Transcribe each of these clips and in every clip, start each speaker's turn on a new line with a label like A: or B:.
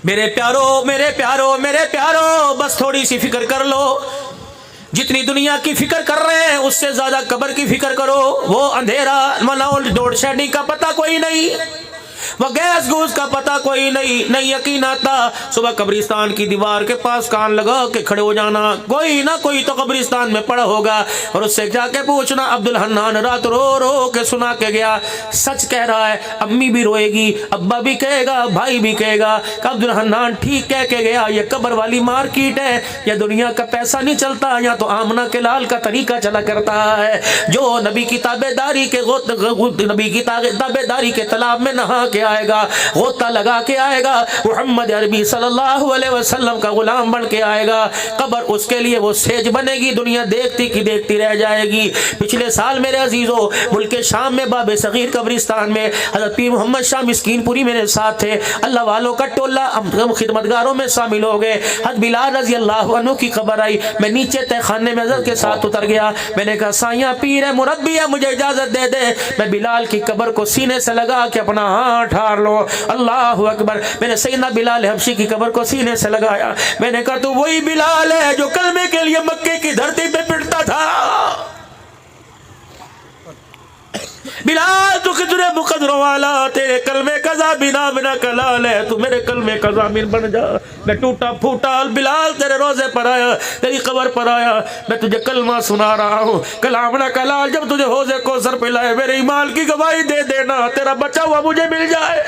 A: میرے پیارو بس تھوڑی سی فکر کر لو، جتنی دنیا کی فکر کر رہے ہیں اس سے زیادہ قبر کی فکر کرو۔ وہ اندھیرا مناول ڈوڑ شیڈی کا پتہ کوئی نہیں، وہ گیس گوز کا پتہ کوئی نہیں یقین آتا صبح قبرستان کی دیوار کے پاس کان لگا کے کھڑے ہو جانا، کوئی نہ کوئی تو قبرستان میں پڑا ہوگا، اور اس سے جا کے پوچھنا عبد الحنان رات رو رو کے سنا کے گیا، سچ کہہ رہا ہے، امی بھی روئے گی، ابا بھی کہے گا، بھائی بھی کہے گا کہ عبد الحنان ٹھیک کہہ کے گیا، یہ قبر والی مارکیٹ ہے، یا دنیا کا پیسہ نہیں چلتا، یا تو آمنہ کے لال کا طریقہ چلا کرتا ہے، جو نبی کی تابعداری کے تالاب میں نہا کے آئے گا، غوطہ لگا کے آئے گا، محمد عربی صلی اللہ علیہ وسلم کا غلام بن کے آئے گا، قبر اس کے لیے وہ سیج بنے گی، دنیا دیکھتی کی دیکھتی رہ جائے گی۔ پچھلے سال میرے عزیزوں ملک شام میں باب صغیر قبرستان میں حضرت پیر محمد شاہ مسکین پوری میرے ساتھ تھے، اللہ والوں کا ٹولہ خدمتگاروں میں شامل ہو گئے، حضرت بلال رضی اللہ عنہ کی خبر آئی، میں نیچے تہ خانے میں حضرت کے ساتھ اتر گیا، میں نے کہا سائیاں پیر ہے مربی ہے، مجھے اجازت دے دے میں بلال کی قبر کو سینے سے لگا کے اپنا ہاتھ ٹھار لو، اللہ اکبر۔ میں نے سیدنا بلال حبشی کی قبر کو سینے سے لگایا، میں نے کہا تو وہی بلال ہے جو کلمے کے لیے مکے کی دھرتی پہ پٹتا تھا، بلال تو کتنے مقدروں والا، تیرے کلمے کا ضامن کلال ہے، تو میرے کلمے کا ضامن بن جا۔ میں ٹوٹا پھوٹا بلال تیرے روزے پر آیا، تیری قبر پر آیا، میں تجھے کلمہ سنا رہا ہوں، کلامنا کلال، جب تجھے حوض کوثر پلائے میرے ایمان کی گواہی دے دینا، تیرا بچا ہوا مجھے مل جائے۔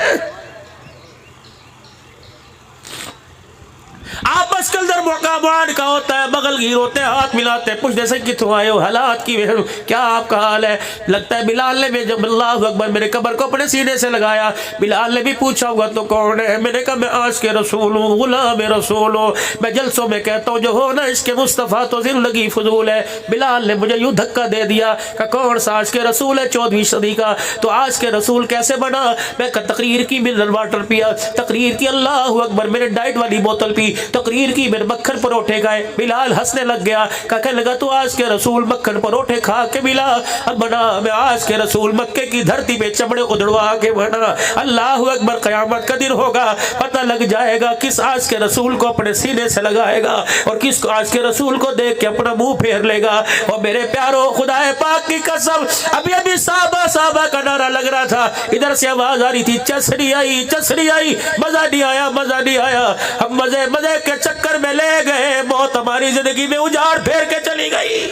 A: آپس کے اندر مقابلہ کا ہوتا ہے، بغل گیر ہوتے ہیں، ہاتھ ملاتے ہیں، پوچھتے سے کتوں آئے ہو، حالات کی کیا آپ کا حال ہے؟ لگتا ہے بلال نے جب اللہ اکبر میرے قبر کو اپنے سینے سے لگایا، بلال نے بھی پوچھا ہوگا تو کون ہے؟ میں نے کہا میں عاشق کے رسول ہوں، غلام رسول ہوں، میں جلسوں میں کہتا ہوں جو ہو نا اس کے مصطفیٰ تو زندگی فضول ہے۔ بلال نے مجھے یوں دھکا دے دیا کہ کون سا عاشق کے رسول ہے 14ویں صدی کا، تو عاشق کے رسول کیسے بنا؟ میں تقریر کی منرل واٹر پیا، تقریر کی اللہ اکبر میرے ڈائٹ والی بوتل پی، تقریر کی میرے مکھن پروٹھے گئے، بلال ہنسنے لگ گیا، کہنے لگا تو آج کے رسول مکھن پروٹھے کھا کے ملا، اب بنا میں آج کے رسول مکے کی دھرتی پہ چمڑے ادڑوا کے بنا۔ اللہ اکبر، قیامت کا دن ہوگا، پتہ لگ جائے گا کس آج کے رسول کو اپنے سینے سے لگائے گا اور کس کو آج کے رسول کو دیکھ کے اپنا منہ پھیر لے گا۔ اور میرے پیارو خدا پاک کی قسم، ابھی صحابہ کا نعرہ لگ رہا تھا، ادھر سے آواز آ رہی تھی چسری آئی، مزہ نہیں آیا، ہم مزے کے چکر میں لے گئے، موت ہماری زندگی میں اجاڑ پھیر کے چلی گئی۔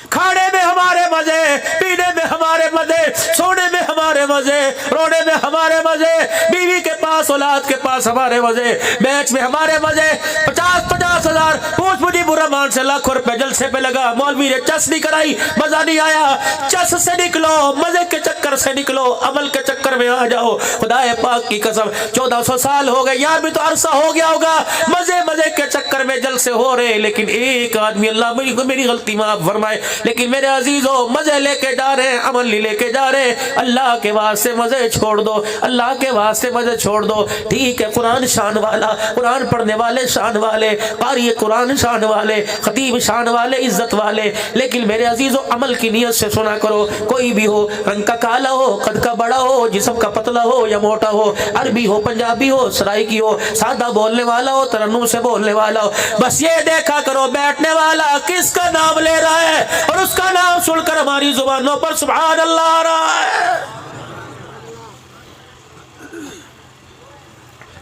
A: کھانے میں ہمارے مزے، پینے میں ہمارے مزے، سونے میں ہمارے مزے، رونے میں ہمارے مزے، بیوی کے پاس اولاد کے پاس ہمارے مزے، میچ میں ہمارے مزے، 50 ہزار پوچھ مجھے برہمان سے لاکھوں روپے جلسے پہ لگا، مولوی نے چس نہیں کرائی، مزہ نہیں آیا، چس سے نکلو، مزے کے چکر سے نکلو، عمل کے چکر میں آ جاؤ۔ خدا پاک کی قسم 1400 سال ہو گئے، یہاں بھی تو عرصہ ہو گیا ہوگا، مزے کے چکر میں جلسے ہو رہے، لیکن ایک آدمی، اللہ میری غلطی معاف فرمائے، لیکن میرے عزیزوں مزے لے کے جا رہے ہیں، عمل نہیں لے کے جا رہے۔ اللہ کے واسطے مزے چھوڑ دو، اللہ کے واسطے مزے چھوڑ دو۔ ٹھیک ہے قرآن شان والا، قرآن پڑھنے والے شان والے، قاری قرآن شان والے، خطیب شان والے، عزت والے، لیکن میرے عزیزوں عمل کی نیت سے سنا کرو، کوئی بھی ہو، رنگ کا کالا ہو، قد کا بڑا ہو، جسم کا پتلا ہو یا موٹا ہو، عربی ہو، پنجابی ہو، سرائکی ہو، سادہ بولنے والا ہو، ترنم سے بولنے والا ہو، بس یہ دیکھا کرو بیٹھنے والا کس کا نام لے رہا ہے، اور اس کا نام سن کر ہماری زبانوں پر سبحان اللہ آ رہا ہے۔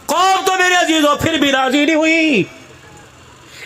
A: قوم تو میرے عزیزوں پھر بھی راضی نہیں ہوئی،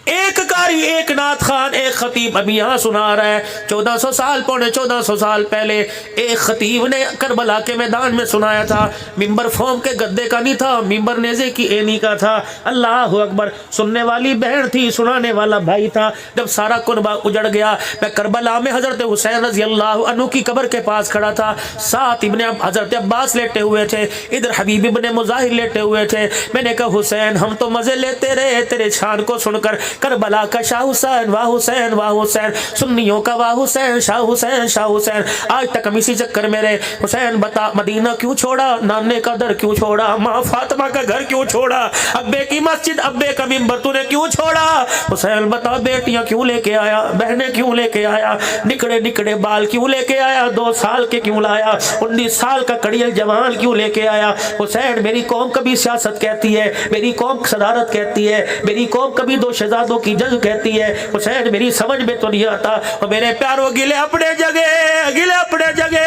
A: ایک قاری، ایک نعت خان، ایک خطیب ابھی یہاں سنا رہا ہے، 1400 سال پونے 1400 سال پہلے ایک خطیب نے کربلا کے میدان میں سنایا تھا، ممبر فوم کے گدے کا نہیں تھا، ممبر نیزے کی اینی کا تھا، اللہ اکبر، سننے والی بہن تھی، سنانے والا بھائی تھا۔ جب سارا کنبہ اجڑ گیا، میں کربلا میں حضرت حسین رضی اللہ عنہ کی قبر کے پاس کھڑا تھا، ساتھ حضرت عباس لیٹے ہوئے تھے، ادھر حبیب ابن مظاہر لیٹے ہوئے تھے، میں نے کہا حسین ہم تو مزے لیتے رہے تیرے شان کو سن کر، کربلا کا شاہ حسین واہ حسین واہ حسین، سنیوں کا واہ حسین شاہ حسین شاہ حسین۔ آج تک ہم اسی چکر میں رہے۔ حسین بتا مدینہ کیوں چھوڑا، نانے کا در کیوں چھوڑا، ماں فاطمہ کا گھر کیوں چھوڑا، ابے کی مسجد ابے کا منبر تو نے کیوں چھوڑا؟ حسین بتا بیٹیاں کیوں لے کے آیا، بہنیں کیوں لے کے آیا، نکڑے نکڑے بال کیوں لے کے آیا، 2 سال کے کیوں لایا، 19 سال کا کڑیل جوان کیوں لے کے آیا؟ حسین میری قوم کبھی سیاست کہتی ہے، میری قوم صدارت کہتی ہے، میری قوم کبھی 2 شہزادوں کی جنگ کہتی ہے، حسین میری سمجھ میں تو نہیں آتا۔ اور میرے پیاروں گلے اپنے جگہ، گلے اپنے جگہ،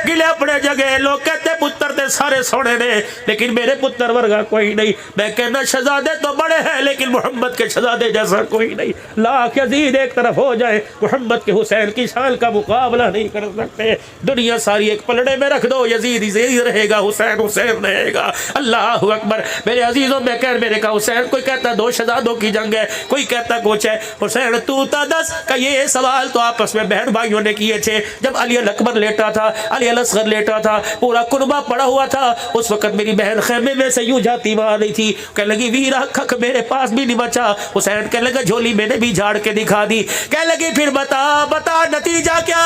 A: گلے اپنے جگہ۔ لوگ کہتے پتر تے سارے سونے نے، لیکن میرے پتر ورگا کوئی نہیں۔ میں کہنا شہزادے تو بڑے ہیں لیکن محمد کے شہزادے جیسا کوئی نہیں۔ لاکھ یزید ایک طرف ہو جائے، محمد کے حسین کی شان کا مقابلہ نہیں کر سکتے۔ دنیا ساری ایک پلڑے میں رکھ دو، یزید یزید رہے گا، حسین حسین رہے گا۔ اللہ اکبر۔ میرے عزیزوں میں کہہ میرے کا حسین، کوئی کہتا 2 شہزادوں کی جنگ ہے، کوئی کہتا کچھ ہے۔ حسین تو تا دس کا یہ سوال تو آپس میں بہن بھائیوں نے کیے تھے۔ جب علی الاکبر لیٹا تھا، علی الاصغر لیٹا تھا، پورا کنبہ پڑا ہوا تھا، اس وقت میری بہن خیمے میں سے یوں جاتی مار رہی تھی، کہنے لگی ویرا کھک میرے پاس بھی نہیں بچا۔ حسین کہنے لگا جھولی میں نے بھی جھاڑ کے دکھا دی۔ کہنے لگی پھر بتا بتا نتیجہ کیا،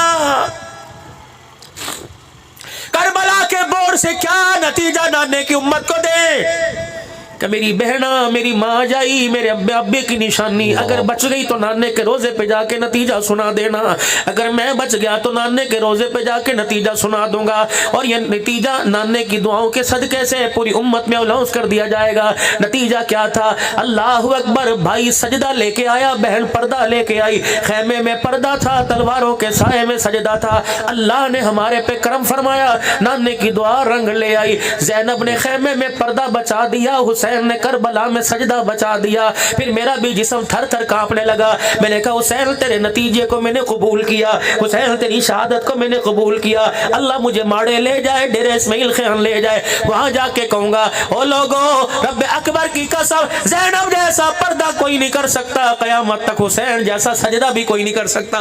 A: کربلا کے بور سے کیا نتیجہ نانے کی امت کو دے کہ میری بہنا میری ماں جائی، میرے ابے کی نشانی، اگر بچ گئی تو نانے کے روزے پہ جا کے نتیجہ سنا دینا، اگر میں بچ گیا تو نانے کے روزے پہ جا کے نتیجہ سنا دوں گا، اور یہ نتیجہ نانے کی دعاؤں کے صدقے سے پوری امت میں الاؤنس کر دیا جائے گا۔ نتیجہ کیا تھا؟ اللہ اکبر۔ بھائی سجدہ لے کے آیا، بہن پردہ لے کے آئی، خیمے میں پردہ تھا، تلواروں کے سائے میں سجدہ تھا۔ اللہ نے ہمارے پہ کرم فرمایا، نانے کی دعا رنگ لے آئی۔ زینب نے خیمے میں پردہ بچا دیا، حسین نے کربلا میں سجدہ بچا دیا۔ پھر میرا بھی جسم تھر تھر کانپنے لگا۔ میں نے کہا حسین تیرے نتیجے کو میں نے قبول کیا، حسین تیری شہادت کو میں نے قبول کیا۔ اللہ مجھے ماڑے لے جائے، ڈیرے اسماعیل خان لے جائے، وہاں جا کے کہوں گا او لوگوں رب اکبر کی قسم زینب جیسا پردہ کوئی نہیں کر سکتا، قیامت تک حسین جیسا سجدہ بھی کوئی نہیں کر سکتا۔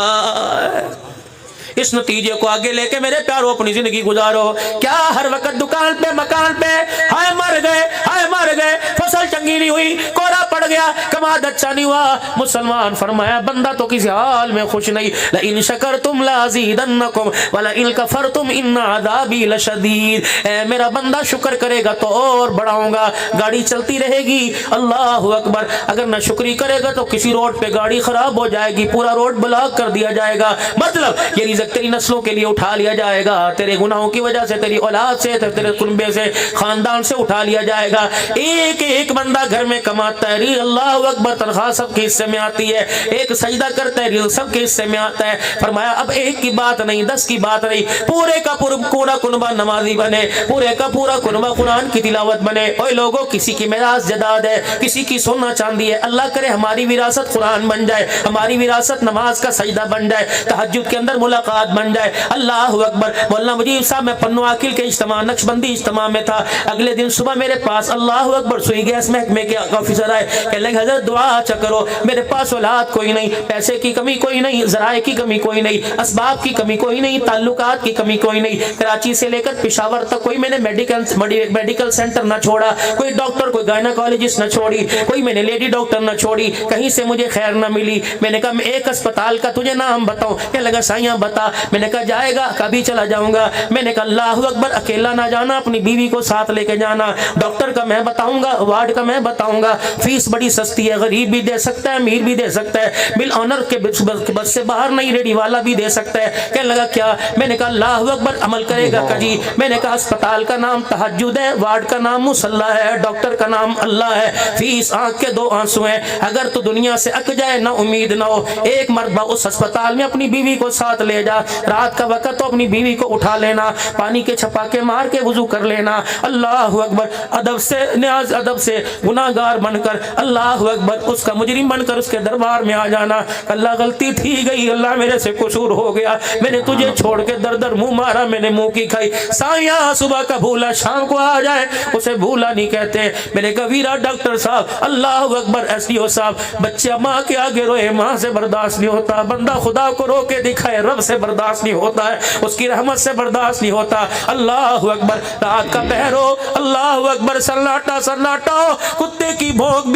A: اس نتیجے کو آگے لے کے میرے پیاروں اپنی زندگی گزارو۔ کیا ہر وقت دکان پہ مکان پہ ہائے مر گئے، ہائے مر گئے، فصل چنگی نہیں ہوئی، کوڑا پڑ گیا، کماد اچھا نہیں ہوا؟ مسلمان فرمایا بندہ تو کسی حال میں خوش نہیں۔ لئن شکرتم لازیدنکم ولئن کفرتم ان عذابی لشدید۔ اے میرا بندہ شکر کرے گا تو اور بڑھاؤں گا، گاڑی چلتی رہے گی۔ اللہ اکبر۔ اگر نہ شکری کرے گا تو کسی روڈ پہ گاڑی خراب ہو جائے گی، پورا روڈ بلاک کر دیا جائے گا، مطلب یہ رزق تیری نسلوں کے لیے اٹھا لیا جائے گا، تیرے گناہوں کی وجہ سے، تیری اولاد سے، تیرے کنبے سے، خاندان سے اٹھا لیا جائے گا۔ ایک ایک بندہ گھر میں کماتا ہے، اللہ اکبر، تنخواہ سب کے حصے میں آتی ہے، ایک سجدہ کرتا ہے، رزق سب کے حصے میں آتا ہے۔ فرمایا اب ایک کی بات نہیں، 10 کی بات نہیں، پورے کا پورا کنبہ نمازی بنے، پورے کا پورا کنبہ قرآن کی تلاوت بنے۔ اوے لوگوں کسی کی میراث جائیداد ہے، کسی کی سونا چاندی ہے، اللہ کرے ہماری وراثت قرآن بن جائے، ہماری وراثت نماز کا سجدہ بن جائے، تہجد کے اندر ملاقات بن جائے۔ اللہ اکبر۔ مولانا مجیب صاحب میں پنو عاقل کے اجتماع، نقشبندی اجتماع میں تھا، اگلے دن صبح میرے پاس اللہ اکبر سوئی گیس محکمے کے آفیسر آئے، کہنے لگے حضرت دعا اچھا کرو، میرے پاس اولاد کوئی نہیں، پیسے کی کمی کوئی نہیں، ذرائع کی کمی کوئی نہیں، اسباب کی کمی کوئی نہیں، تعلقات کی کمی کوئی نہیں، کراچی سے لے کر پشاور تک کوئی میں نے میڈیکل سینٹر نہ چھوڑا، کوئی ڈاکٹر کوئی گائناکالوجسٹ نہ چھوڑی، کوئی میں نے لیڈی ڈاکٹر نہ چھوڑی، کہیں سے مجھے خیر نہ ملی۔ میں نے کہا میں ایک اسپتال کا تجھے نام بتاؤں؟ کہنے لگا سائیاں بتا۔ میں نے کہا جائے گا؟ کبھی چلا جاؤں گا۔ میں نے کہا اللہ اکبر، اکیلا نہ جانا، اپنی بیوی کو ساتھ لے کے جانا، ڈاکٹر کا میں بتاؤں گا، وارڈ کا میں بتاؤں گا، فیس بڑی سستی ہے، غریب بھی دے سکتا ہے، امیر بھی دے سکتا ہے، بل آنر کے بس سے باہر نہیں، ریڈی والا بھی دے سکتا ہے۔ کہنے لگا کیا؟ میں نے کہا اللہ اکبر، عمل کرے گا کجی؟ میں نے کہا اسپتال کا نام تہجد ہے، وارڈ کا نام مصلی ہے، ڈاکٹر کا نام اللہ ہے، فیس آنکھ کے 2 آنسو ہیں، اگر تو دنیا سے اک جائے نہ امید نہ ہو، ایک مرتبہ اس اسپتال میں اپنی بیوی کو ساتھ لے جا، رات کا وقت تو اپنی بیوی کو اٹھا لینا، پانی کے چھپاکے مار کے وضو کر لینا، اللہ اکبر، ادب سے نیاز ادب سے گناہگار بن کر، اللہ اکبر، اس کا مجرم بن کر اس کے دربار میں آ جانا، اللہ غلطی تھی گئی، اللہ میرے سے قصور ہو گیا، میں نے تجھے چھوڑ کے در در منہ مارا، میں نے منہ کی کھائی، سایہ صبح کا بھولا شام کو آ جائے اسے بھولا نہیں کہتے۔ میں نے کہا ویرا ڈاکٹر صاحب، اللہ اکبر، ایس ڈی او صاحب، بچہ ماں کے آگے روئے ماں سے برداشت نہیں ہوتا، بندہ خدا کو رو کے دکھائے رب سے برداشت نہیں ہوتا ہے، اس کی رحمت سے برداشت نہیں ہوتا۔ اللہ اکبر، رات کا پہر ہو، اللہ اکبر، سناٹا سناٹا ہو، کتے کی بھونک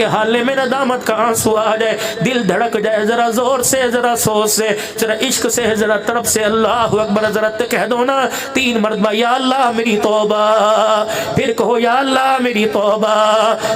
A: کے حالے میں ندامت کا آنسو آ جائے, دل دھڑک جائے ذرا زور سے, ذرا سوچ سے, ذرا عشق سے, ذرا طرف سے اللہ اکبر ذرا کہہ دو نا 3 مرتبہ یا اللہ میری توبہ, پھر کہو یا اللہ میری توبہ,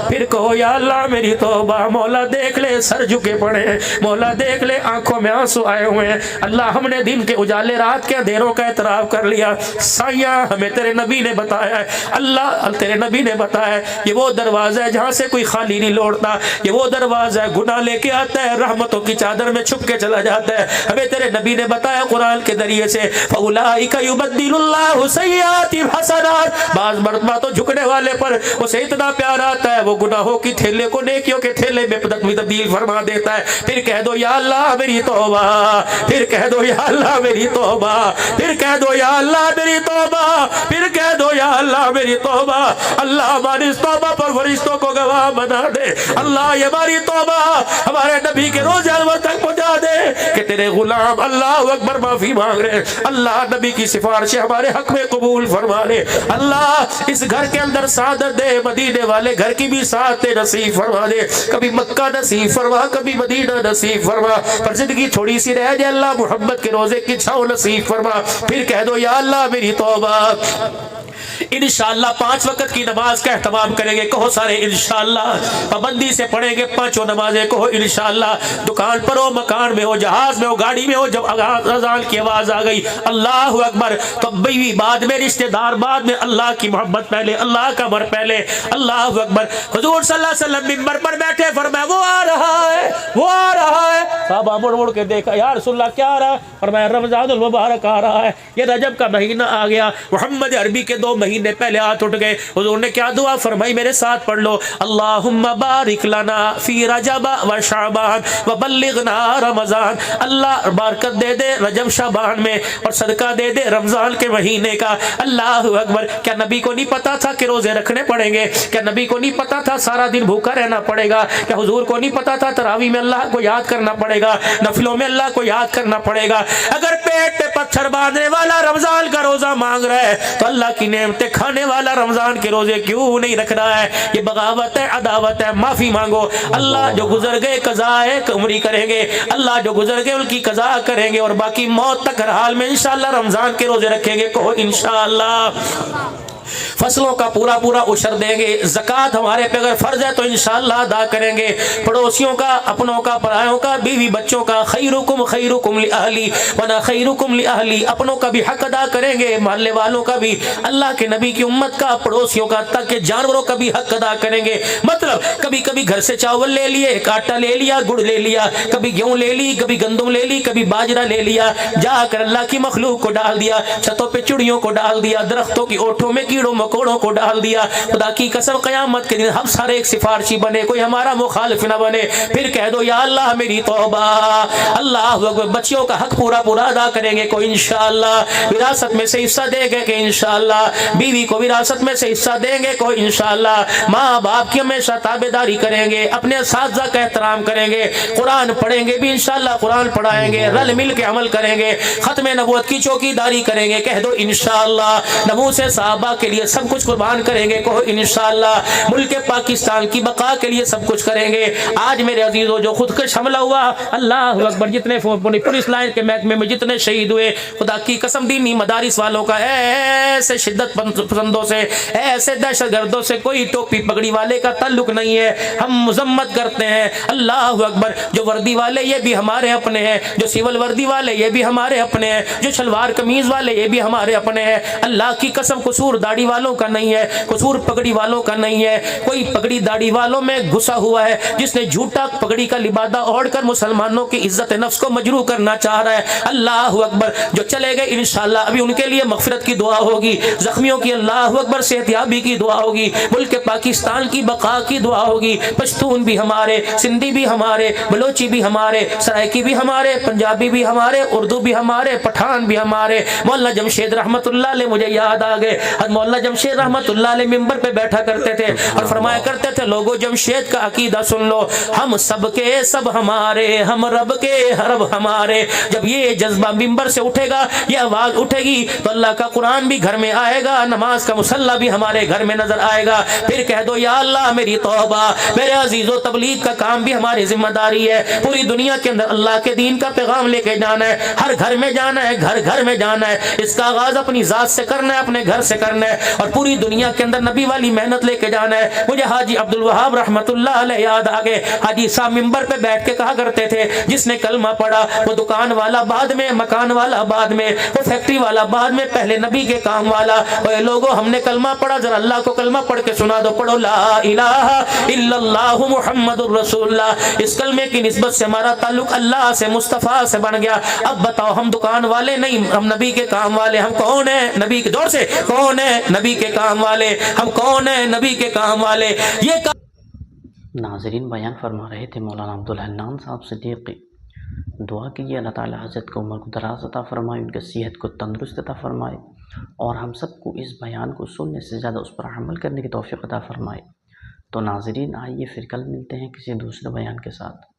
A: پھر کہو یا اللہ میری توبہ. مولا دیکھ لے سر جھکے پڑے, مولا دیکھ لے آنکھوں میں آنسو آئے ہوئے ہیں. اللہ ہم نے دن کے اجالے رات کے اندھیروں کا اعتراف کر لیا. سائیاں ہمیں تیرے نبی نے بتایا ہے, اللہ تیرے نبی نے بتایا ہے یہ وہ دروازہ ہے جہاں سے کوئی خالی نہیں لوٹتا, یہ وہ دروازہ ہے گناہ لے کے آتا ہے رحمتوں کی چادر میں چھپ کے چلا جاتا ہے. ہمیں تیرے نبی نے بتایا قرآن کے ذریعے سے فَأُولَٰئِكَ يُبَدِّلُ اللَّهُ سَيِّئَاتِهِمْ حَسَنَاتٍ. بعض مرتبہ تو جھکنے والے پر اسے اتنا پیار آتا ہے وہ گناہوں کی تھیلے کو نیکیوں کے تھیلے میں تبدیل فرما دیتا ہے. پھر کہہ دو یا اللہ میری توبہ, پھر کہہ دو یا اللہ میری توبہ, پھر کہہ دو یا اللہ میری توبہ, پھر کہہ دو یا اللہ میری توبہ. اللہ ہماری اس توبہ پر فرشتوں کو گواہ بنا دے. اللہ یہ ہماری توبہ ہمارے نبی کے روز انور تک پہنچا دے کہ تیرے غلام اللہ اکبر معافی مانگ رہے. اللہ نبی کی سفارشیں ہمارے حق میں قبول فرما لے. اللہ اس گھر کے اندر سعادت دے, مدینے والے گھر کی بھی سعادت نصیب فرما دے. کبھی مکہ نصیب فرما, کبھی مدینہ نصیب فرما, پر زندگی تھوڑی سی رہ جائے اللہ محمد کے روزے کی چھاؤں نصیب فرما. پھر کہہ دو یا اللہ میری توبہ. انشاءاللہ 5 وقت کی نماز کا اہتمام کریں گے, کہو سارے انشاءاللہ. پابندی سے پڑھیں گے 5 نمازیں, کہو انشاءاللہ. دکان پر ہو, مکان میں ہو, جہاز میں ہو, گاڑی میں ہو, جب اذان کی آواز آ گئی اللہ اکبر تو بیوی بعد میں, رشتہ دار بعد میں, اللہ کی محبت پہلے, اللہ کا امر پہلے. اللہ اکبر. حضور صلی اللہ علیہ وسلم منبر پر بیٹھے فرمایا وہ آ رہا ہے, وہ آ رہا ہے. صحابہ مڑ مڑ کے دیکھا یا رسول اللہ کیا آ رہا ہے؟ فرمایا رمضان المبارک آ رہا ہے, یہ رجب کا مہینہ آ گیا. محمد عربی کے 2 مہینے پہلے ہاتھ اٹھ گئے. حضور نے کیا دعا فرمائی میرے ساتھ پڑھ لو, اللہم بارک لنا فی رجب و شعبان وبلغنا رمضان. اللہ برکت دے دے رجب شعبان میں اور صدقہ دے دے رمضان کے مہینے کا. اللہ اکبر. کیا نبی کو نہیں پتا تھا کہ روزے رکھنے پڑیں گے؟ کیا نبی کو نہیں پتا تھا سارا دن بھوکا رہنا پڑے گا؟ کیا حضور کو نہیں پتا تھا تراویح میں اللہ کو یاد کرنا پڑے گا, نفلوں میں اللہ کو یاد کرنا پڑے گا؟ اگر پیٹ پہ پتھر باندھنے والا رمضان کا روزہ مانگ رہا ہے تو اللہ کی نعمتیں کھانے والا رمضان کے روزے کیوں نہیں رکھ رہا ہے؟ یہ بغاوت ہے, عداوت ہے. معافی مانگو. اللہ جو گزر گئے قضا ہے عمری کریں گے, اللہ جو گزر گئے ان کی قضا کریں گے, اور باقی موت تک ہر حال میں انشاءاللہ رمضان کے روزے رکھیں گے. کہو انشاءاللہ. فصلوں کا پورا پورا عشر دیں گے. زکوٰۃ ہمارے پہ اگر فرض ہے تو انشاءاللہ ادا کریں گے. پڑوسیوں کا, اپنوں کا, پرایوں کا, بیوی بچوں کا, خیرکم لأہلی وانا خیرکم لأہلی, اپنوں کا بھی حق ادا کریں گے, محلے والوں کا بھی, اللہ کے نبی کی امت کا, پڑوسیوں کا, تک کہ جانوروں کا بھی حق ادا کریں گے. مطلب کبھی کبھی گھر سے چاول لے لیے, آٹا لے لیا, گڑ لے لیا, کبھی گیہوں لے لی, کبھی گندم لے لی, کبھی باجرہ لے لیا, جا کر اللہ کی مخلوق کو ڈال دیا, چھتوں پہ چڑیوں کو ڈال دیا, درختوں کی اوٹھوں میں کیڑوں مکوڑوں کو ڈال دیا. خدا کی قسم قیامت کے دن ہم سارے ایک سفارشی بنے, کوئی ہمارا مخالف نہ بنے. پھر کہہ دو یا اللہ میری توبہ. اللہ اکبر. بچیوں کا حق پورا پورا ادا کریں گے, کوئی انشاءاللہ. وراثت میں سے حصہ دیں گے کہ انشاءاللہ. بیوی کو وراثت میں سے حصہ دیں گے, کوئی انشاءاللہ. ماں باپ کی ہمیشہ تابعداری کریں گے, اپنے اساتذہ کا احترام کریں گے, قرآن پڑھیں گے بھی انشاءاللہ, قرآن پڑھائیں گے, رل مل کے عمل کریں گے, ختم نبوت کی چوکی داری کریں گے. کہہ دو انشاءاللہ. ناموس صحابہ کے لیے سب کچھ قربان کریں گے, کہو انشاءاللہ. ملک پاکستان کی بقا کے لیے سب کچھ کریں گے. آج میرے عزیزوں جو خودکش حملہ ہوا, اللہ اکبر, جتنے پولیس لائن کے محکمے میں جتنے شہید ہوئے, خدا کی قسم دینی مدارس والوں کا ایسے شدت پسندوں سے, ایسے دہشت گردوں سے کوئی ٹوپی پگڑی والے کا تعلق نہیں ہے. ہم مذمت کرتے ہیں. اللہ اکبر. جو وردی والے یہ بھی ہمارے اپنے ہیں, جو سول وردی والے یہ بھی ہمارے اپنے ہیں, جو شلوار قمیض والے یہ بھی ہمارے اپنے ہیں. اللہ کی قسم قصور داڑھی والوں کا نہیں ہے, قصور پگڑی والوں کا نہیں ہے. کوئی پگڑی داڑھی والوں میں گھسا ہوا ہے جس نے جھوٹا پگڑی کا لبادہ اوڑھ کر مسلمانوں کی عزت نفس کو مجروح کرنا چاہ رہا ہے. اللہ اکبر. جو چلے گئے انشاءاللہ ابھی ان کے لیے مغفرت کی دعا ہوگی, زخمیوں کی اللہ اکبر صحت یابی کی دعا ہوگی, ملک پاکستان کی بقا کی دعا ہوگی. پشتون بھی ہمارے, سندھی بھی ہمارے, بلوچی بھی ہمارے, سرائکی بھی ہمارے, پنجابی بھی ہمارے, اردو بھی ہمارے, پٹھان بھی ہمارے. مولانا جمشید رحمت اللہ علیہ مجھے یاد آ گئے. مولانا جمشید رحمت اللہ علیہ ممبر پہ بیٹھا کرتے تھے اور فرمایا کرتے تھے لوگوں جمشید کا عقیدہ سن لو، ہم سب کے سب ہمارے، ہم رب کے رب ہمارے۔ جب یہ جذبہ ممبر سے اٹھے گا، یہ آواز اٹھے گی تو اللہ کا قرآن بھی گھر میں آئے گا، نماز کا مصلی بھی ہمارے گھر میں نظر آئے گا۔ پھر کہہ دو یا اللہ میری توبہ، میرے عزیزو تبلیغ کا کام بھی ہماری ذمہ داری ہے، پوری دنیا کے اندر اللہ کے دین کا پیغام لے کے جانا ہے، ہر گھر میں جانا ہے، گھر گھر میں جانا ہے۔ اس کا آغاز اپنی ذات سے کرنا ہے، اپنے گھر سے کرنا ہے، اور پوری دنیا کے اندر نبی والی محنت لے کے جانا ہے۔ مجھے حاجی عبد الوہاب رحمت اللہ علیہ یاد آگے، حاجی صاحب ممبر پہ بیٹھ کے کہا کرتے تھے جس نے کلمہ پڑھا وہ دکان والا بعد میں، مکان والا بعد میں، وہ فیکٹری والا بعد میں، پہلے نبی کے کام والا۔ اے لوگوں ہم نے کلمہ پڑھا، ذرا اللہ کو کلمہ پڑھ کے سنا دو، پڑھو لا الہ الا اللہ محمد الرسول اللہ۔ اس کلمے کی نسبت سے ہمارا تعلق اللہ سے، مصطفیٰ سے بن گیا۔ اب بتاؤ ہم دکان والے نہیں، ہم نبی کے کام والے۔ ہم کون ہیں؟ نبی کے دور سے کون ہے؟ نبی کے کام والے۔ ہم کون ہیں؟ نبی کے کام والے۔ یہ
B: ناظرین بیان فرما رہے تھے مولانا عبدالحنان صاحب صدیقی۔ دعا کیجیے اللہ تعالی حضرت کو عمر کو دراز عطا فرمائے، ان کے صحت کو تندرست عطا فرمائے، اور ہم سب کو اس بیان کو سننے سے زیادہ اس پر عمل کرنے کی توفیق عطا فرمائے۔ تو ناظرین آئیے پھر کل ملتے ہیں کسی دوسرے بیان کے ساتھ۔